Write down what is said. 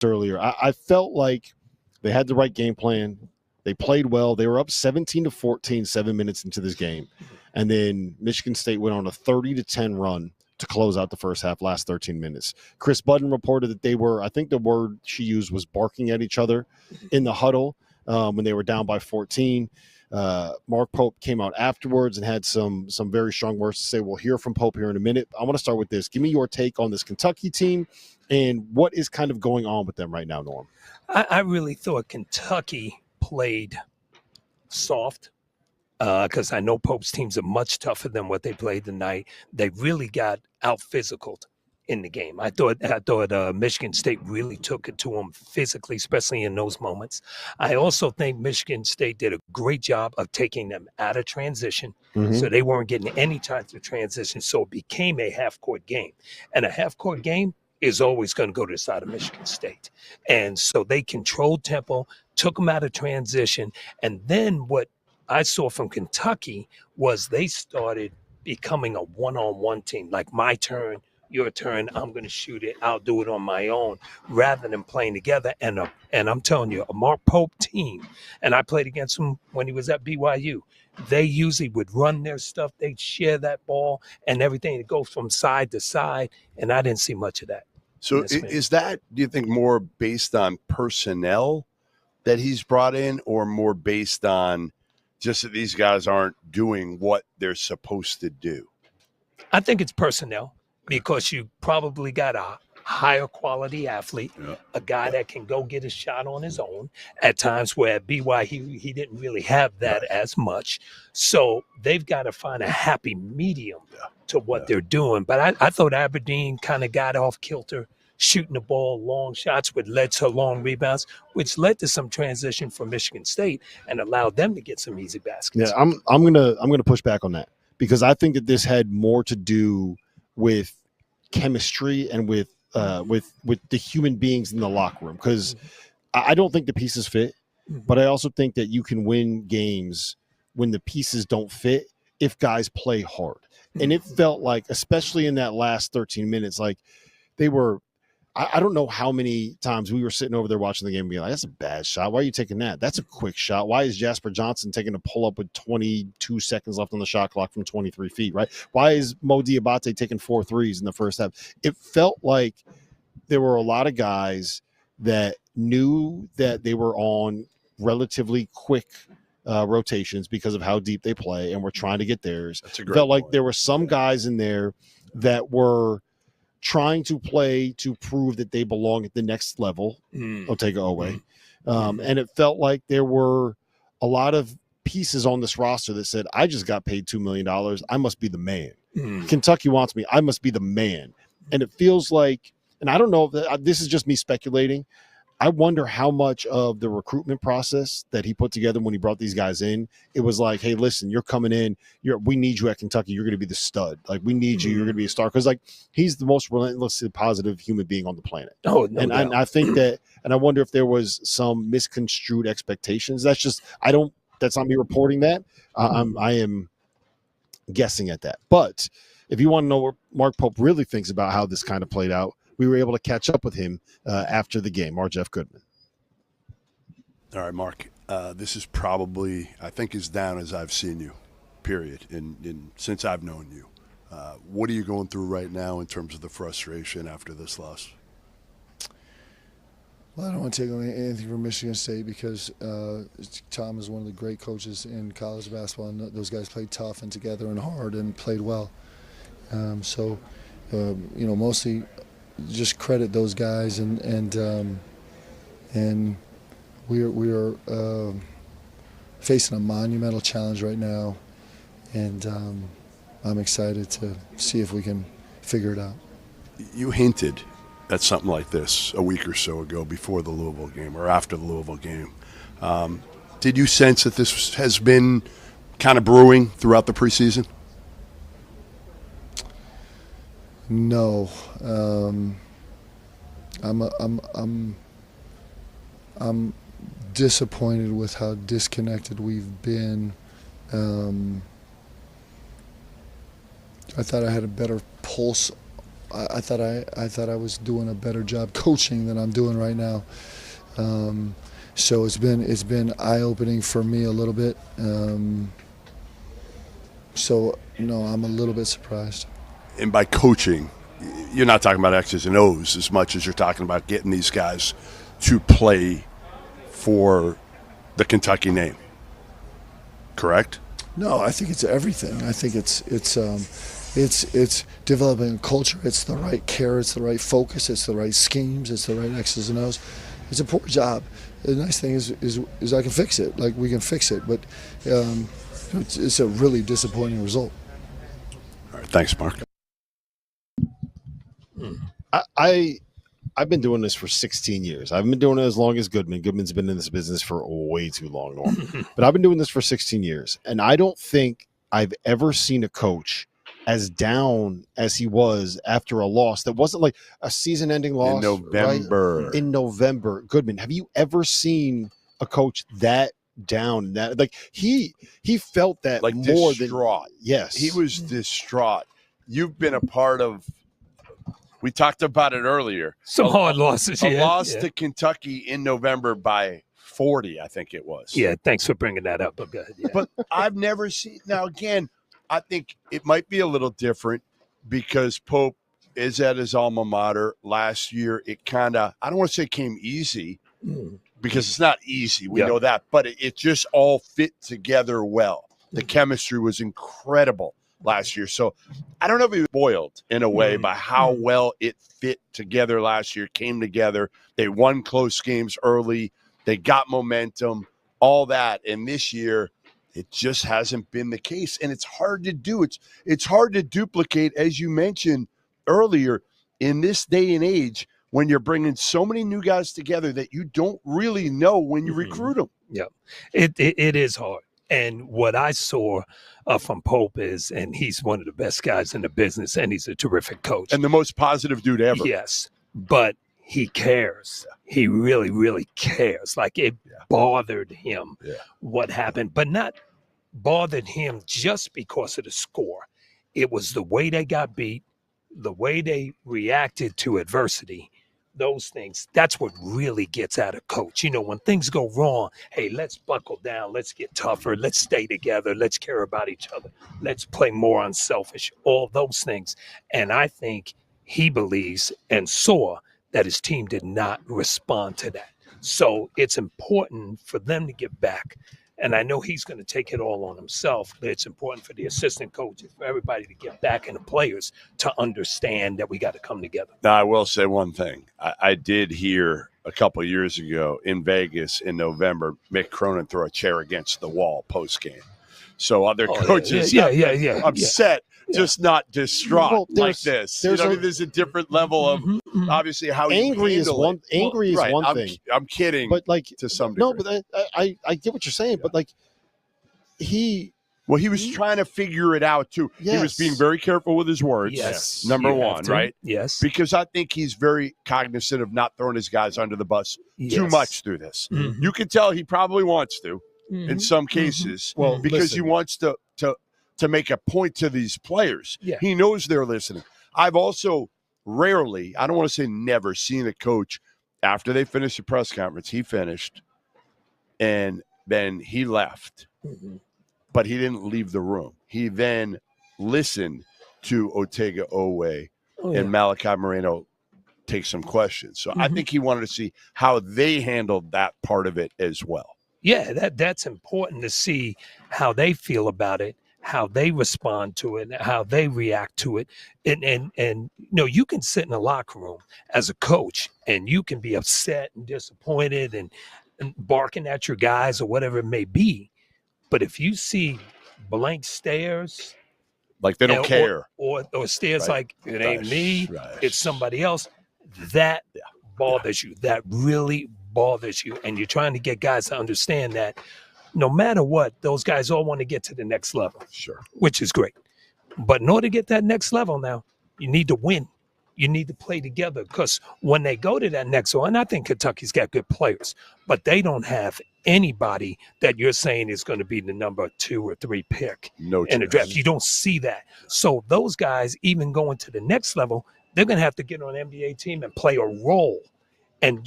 earlier, I felt like they had the right game plan. They played well. They were up 17-14, 7 minutes into this game. And then Michigan State went on a 30-10 run to close out the first half, last 13 minutes. Chris Budden reported that they were, I think the word she used was barking at each other in the huddle when they were down by 14. Mark Pope came out afterwards and had some very strong words to say. We'll hear from Pope here in a minute. I want to start with this. Give me your take on this Kentucky team and what is kind of going on with them right now, Norm. I really thought Kentucky played soft because I know Pope's teams are much tougher than what they played tonight. They really got out-physicaled in the game. I thought Michigan State really took it to them physically, especially in those moments. I also think Michigan State did a great job of taking them out of transition, so they weren't getting any type of transition, so it became a half-court game. And a half-court game is always going to go to the side of Michigan State. And so they controlled tempo, took them out of transition, and then what I saw from Kentucky was they started becoming a one-on-one team, like my turn, your turn, I'm going to shoot it, I'll do it on my own, rather than playing together. And I'm telling you, a Mark Pope team, and I played against him when he was at BYU, they usually would run their stuff, they'd share that ball and everything. It goes from side to side, and I didn't see much of that. So is that, do you think, more based on personnel that he's brought in, or more based on just that these guys aren't doing what they're supposed to do? I think it's personnel, because you probably got a higher quality athlete, a guy that can go get a shot on his own at times, where at BYU he didn't really have that as much. So they've got to find a happy medium to what they're doing. But I thought Aberdeen kind of got off kilter, shooting the ball, long shots, which led to long rebounds, which led to some transition for Michigan State and allowed them to get some easy baskets. Yeah, I'm gonna push back on that, because I think that this had more to do with chemistry and with the human beings in the locker room. Because I don't think the pieces fit, but I also think that you can win games when the pieces don't fit if guys play hard. And it felt like, especially in that last 13 minutes, like they were. I don't know how many times we were sitting over there watching the game and being like, that's a bad shot. Why are you taking that? That's a quick shot. Why is Jasper Johnson taking a pull-up with 22 seconds left on the shot clock from 23 feet, right? Why is Mo Diabate taking 4 threes in the first half? It felt like there were a lot of guys that knew that they were on relatively quick rotations because of how deep they play and were trying to get theirs. It felt like there were some guys in there that were trying to play to prove that they belong at the next level, Otega Owe. And it felt like there were a lot of pieces on this roster that said, I just got paid $2 million. I must be the man. Kentucky wants me. I must be the man. And it feels like, and I don't know if this is just me speculating, I wonder how much of the recruitment process that he put together when he brought these guys in, it was like, hey, listen, you're coming in. We need you at Kentucky. You're going to be the stud. Like, we need you. You're going to be a star. Because, like, he's the most relentlessly positive human being on the planet. Oh, no doubt. And I think that, and I wonder if there was some misconstrued expectations. That's not me reporting that. I am guessing at that. But if you want to know what Mark Pope really thinks about how this kind of played out, we were able to catch up with him after the game. Jeff Goodman. All right, Mark. This is probably, I think, as down as I've seen you, period, since I've known you. What are you going through right now in terms of the frustration after this loss? Well, I don't want to take away anything from Michigan State, because Tom is one of the great coaches in college basketball, and those guys played tough and together and hard and played well. Mostly just credit those guys, and we are facing a monumental challenge right now, and I'm excited to see if we can figure it out. You hinted at something like this a week or so ago, before the Louisville game or after the Louisville game. Did you sense that this has been kind of brewing throughout the preseason? No, I'm disappointed with how disconnected we've been. I thought I had a better pulse I thought I was doing a better job coaching than I'm doing right now. So it's been eye-opening for me a little bit. So no, I'm a little bit surprised. And by coaching, you're not talking about X's and O's as much as you're talking about getting these guys to play for the Kentucky name. Correct? No, I think it's everything. I think it's developing a culture. It's the right care. It's the right focus. It's the right schemes. It's the right X's and O's. It's a poor job. The nice thing is I can fix it. Like, we can fix it, but it's a really disappointing result. All right, thanks, Mark. I've been doing this for 16 years. I've been doing it as long as Goodman. Goodman's been in this business for way too long, Norm. But I've been doing this for 16 years, and I don't think I've ever seen a coach as down as he was after a loss that wasn't like a season-ending loss. In November. Right? In November. Goodman, have you ever seen a coach that down? That like he felt that Like more distraught. than yes. He was distraught. You've been a part of. We talked about it earlier. Some hard losses. A loss to Kentucky in November by 40, I think it was. Yeah, thanks for bringing that up. But go ahead. Yeah. But I've never seen. Now, again, I think it might be a little different because Pope is at his alma mater. Last year, it kind of, I don't want to say came easy because it's not easy. We know that. But it just all fit together well. The chemistry was incredible last year. So I don't know if he was spoiled in a way by how well it fit together last year, came together. They won close games early. They got momentum, all that. And this year, it just hasn't been the case. And it's hard to do. It's hard to duplicate, as you mentioned earlier, in this day and age when you're bringing so many new guys together that you don't really know when you recruit them. Yeah, it is hard. And what I saw from Pope is, and he's one of the best guys in the business, and he's a terrific coach. And the most positive dude ever. Yes, but he cares. He really, really cares. Like, it bothered him what happened, but not bothered him just because of the score. It was the way they got beat, the way they reacted to adversity. Those things, that's what really gets at a coach. You know, when things go wrong, hey, let's buckle down. Let's get tougher. Let's stay together. Let's care about each other. Let's play more unselfish, all those things. And I think he believes and saw that his team did not respond to that. So it's important for them to get back. And I know he's going to take it all on himself, but it's important for the assistant coaches, for everybody to get back, and the players to understand that we got to come together. Now, I will say one thing. I did hear a couple of years ago in Vegas in November, Mick Cronin throw a chair against the wall post-game. So other coaches upset, just not distraught like this. There's a different level of obviously how angry you is one. Angry is one thing. I'm kidding, but like to some degree. No, but I get what you're saying. But like he was trying to figure it out too. Yes. He was being very careful with his words. Yes, number one, right? Yes, because I think he's very cognizant of not throwing his guys under the bus too much through this. You can tell he probably wants to. In some cases, well, because he wants to make a point to these players. Yeah. He knows they're listening. I've also rarely, I don't want to say never, seen a coach after they finished the press conference. He finished, and then he left, but he didn't leave the room. He then listened to Otega Owe and Malachi Moreno take some questions. So I think he wanted to see how they handled that part of it as well. Yeah, that's important to see how they feel about it, how they respond to it, how they react to it. And you know, you can sit in a locker room as a coach and you can be upset and disappointed and barking at your guys or whatever it may be. But if you see blank stares, like they don't care, or stares like it ain't me, it's somebody else, that bothers you. That really bothers you. And you're trying to get guys to understand that no matter what, those guys all want to get to the next level. Sure. Which is great. But in order to get that next level now, you need to win. You need to play together, because when they go to that next one, and I think Kentucky's got good players, but they don't have anybody that you're saying is going to be the number 2 or 3 pick in the draft. You don't see that. So those guys, even going to the next level, they're going to have to get on an NBA team and play a role and